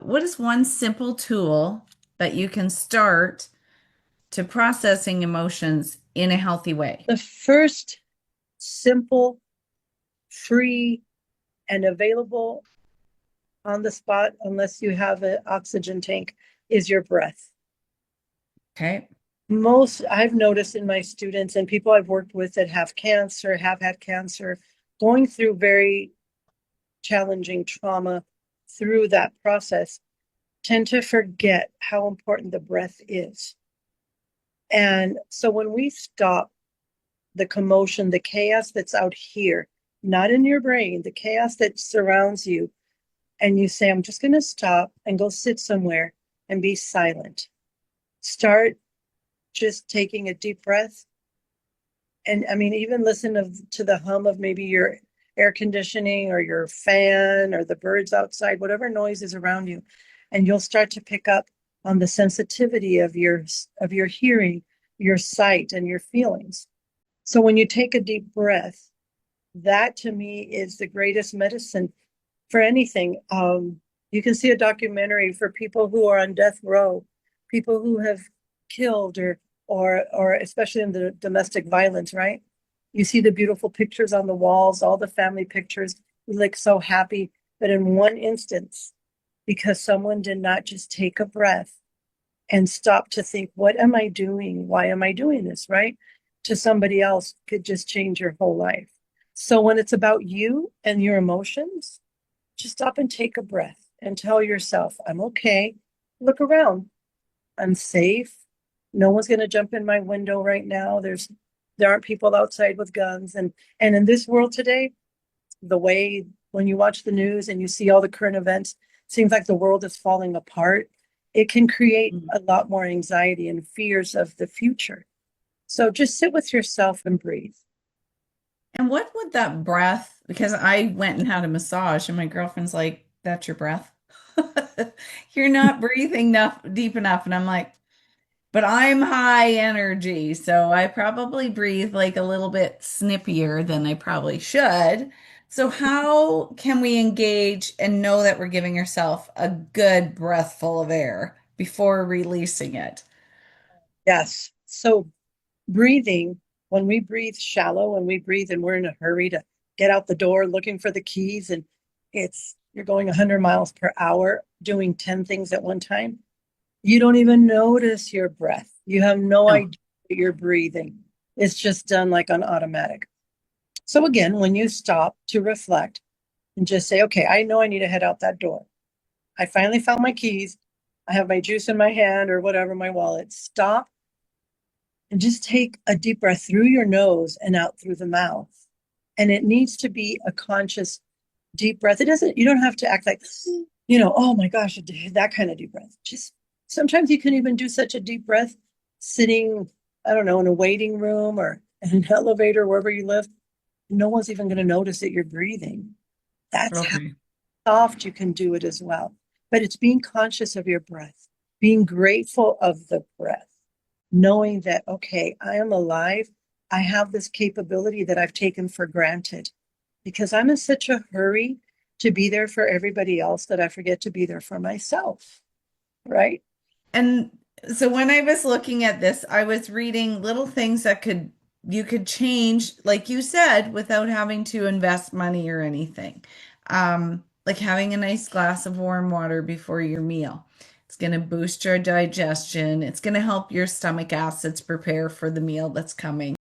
what is one simple tool that you can start to processing emotions in a healthy way? The first simple, free, and available on the spot, unless you have an oxygen tank, is your breath. Okay. Most I've noticed in my students and people I've worked with that have cancer, have had cancer, going through very challenging trauma through that process, tend to forget how important the breath is. And so when we stop the commotion, the chaos that's out here, not in your brain, the chaos that surrounds you, and you say, I'm just going to stop and go sit somewhere and be silent. Start just taking a deep breath. And I mean, even to the hum of maybe your air conditioning or your fan or the birds outside, whatever noise is around you. And you'll start to pick up on the sensitivity of your hearing, your sight, and your feelings. So when you take a deep breath, that to me is the greatest medicine for anything. You can see a documentary for people who are on death row, people who have killed or especially in the domestic violence, right? You see the beautiful pictures on the walls, all the family pictures. You look so happy. But in one instance, because someone did not just take a breath and stop to think, what am I doing? Why am I doing this? Right? To somebody else could just change your whole life. So when it's about you and your emotions, just stop and take a breath and tell yourself, I'm okay. Look around. I'm safe. No one's going to jump in my window right now. There aren't people outside with guns. And in this world today, the way when you watch the news and you see all the current events, it seems like the world is falling apart. It can create a lot more anxiety and fears of the future. So just sit with yourself and breathe. And what would that breath, because I went and had a massage and my girlfriend's like, that's your breath. You're not breathing enough deep enough. And I'm like, but I'm high energy, so I probably breathe like a little bit snippier than I probably should. So how can we engage and know that we're giving ourselves a good breath full of air before releasing it? Yes. So breathing, when we breathe shallow, when we breathe and we're in a hurry to get out the door looking for the keys, and you're going 100 miles per hour doing 10 things at one time, you don't even notice your breath. You have no No. idea that you're breathing. It's just done like on automatic. So again, when you stop to reflect and just say, okay, I know I need to head out that door. I finally found my keys. I have my juice in my hand or whatever, my wallet. Stop and just take a deep breath through your nose and out through the mouth. And it needs to be a conscious deep breath. You don't have to act like, oh my gosh, that kind of deep breath. Just sometimes you can even do such a deep breath sitting, I don't know, in a waiting room or in an elevator, wherever you live. No one's even going to notice that you're breathing. That's how Okay. soft you can do it as well. But it's being conscious of your breath, being grateful of the breath, knowing that, okay, I am alive. I have this capability that I've taken for granted because I'm in such a hurry to be there for everybody else that I forget to be there for myself. Right? And so when I was looking at this, I was reading little things that you could change, like you said, without having to invest money or anything. Like having a nice glass of warm water before your meal. It's going to boost your digestion. It's going to help your stomach acids prepare for the meal that's coming.